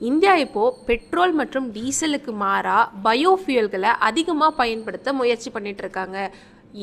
India இப்போ petrol மற்றும் டீசலுக்கு மாறா பயோஃபியூயல்களை அதிகமாக பயன்படுத்த முயற்சி பண்ணிட்டு இருக்காங்க.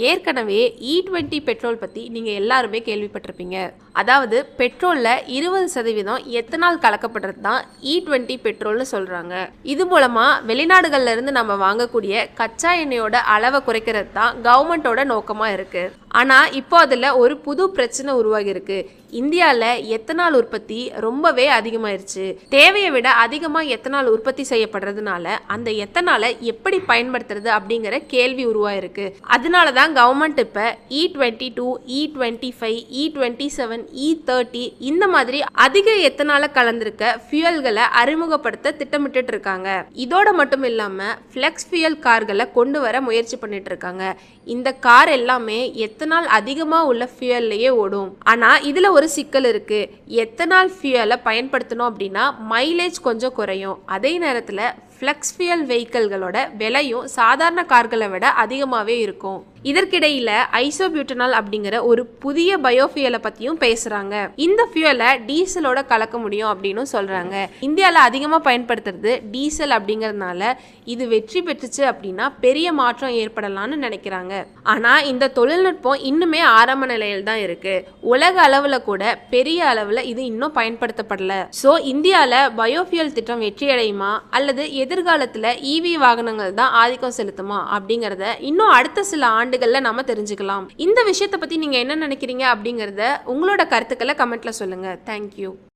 ஏற்கனவே E20 பெட்ரோல் பற்றி நீங்கள் எல்லாருமே கேள்விப்பட்டிருப்பீங்க. அதாவது பெட்ரோலில் 20% எத்தனால் கலக்கப்படுறது தான் E20 பெட்ரோல்னு சொல்கிறாங்க. இது மூலமாக வெளிநாடுகளில் இருந்து நம்ம வாங்கக்கூடிய கச்சா எண்ணெயோட அளவை குறைக்கிறது தான் கவர்மெண்ட்டோட நோக்கமாக இருக்குது. ஆனால் இப்போ அதில் ஒரு புது பிரச்சனை உருவாகி இருக்கு. இந்தியாவில் எத்தனால் உற்பத்தி ரொம்பவே அதிகமாயிருச்சு. தேவையை விட அதிகமாக எத்தனால் உற்பத்தி செய்யப்படுறதுனால அந்த எத்தனாலை எப்படி பயன்படுத்துறது அப்படிங்கிற கேள்வி உருவாயிருக்கு. அதனால தான் கவர்மெண்ட் இப்போ E22, E25, E27, E30 இந்த மாதிரி அதிக எத்தனால கலந்திருக்க ஃபியூயல்களை அறிமுகப்படுத்த திட்டமிட்டு இருக்காங்க. இதோட மட்டும் இல்லாமல் ஃப்ளெக்ஸ் ஃபியூயல் கார்களை கொண்டு வர முயற்சி பண்ணிட்டு இருக்காங்க. இந்த கார் எல்லாமே எத்தனால் அதிகமாக உள்ள ஃபியூயல்லையே ஓடும். ஆனால் இதில் ஒரு சிக்கல் இருக்கு. எத்தனால் ஃபியூயலை பயன்படுத்தணும் அப்படின்னா மைலேஜ் கொஞ்சம் குறையும். அதே நேரத்தில் ஃப்ளெக்ஸ் ஃபியூயல் வெஹிக்கிள்களோட விலையும் சாதாரண கார்களை விட அதிகமாகவே இருக்கும். இதற்கிடையில் ஐசோபியூட்டனால் அப்படிங்கிற ஒரு புதிய பயோஃபியூயலை பற்றியும் பேசுகிறாங்க. இந்த ஃபியூயலை டீசலோட கலக்க முடியும் அப்படின்னு சொல்கிறாங்க. இந்தியாவில் அதிகமாக பயன்படுத்துறது டீசல் அப்படிங்கிறதுனால இது வெற்றி பெற்றுச்சு அப்படின்னா பெரிய மாற்றம் ஏற்படலாம்னு நினைக்கிறாங்க. ஆனால் இந்த தொழில்நுட்பம் இன்னுமே ஆரம்ப நிலையில் தான் இருக்குது. உலக அளவில் கூட பெரிய அளவில் இது இன்னும் பயன்படுத்தப்படலை. ஸோ இந்தியாவில் பயோஃபியூயல் திட்டம் வெற்றியடையுமா அல்லது எதிர்காலத்தில் EV வாகனங்கள் தான் ஆதிக்கம் செலுத்துமா அப்படிங்கிறத இன்னும் அடுத்த சில ஆண்டுகளில் நம்ம தெரிஞ்சுக்கலாம். இந்த விஷயத்தை பற்றி நீங்கள் என்ன நினைக்கிறீங்க அப்படிங்கிறத உங்களோட கருத்துக்களை கமெண்ட்ல சொல்லுங்கள். தேங்க்யூ.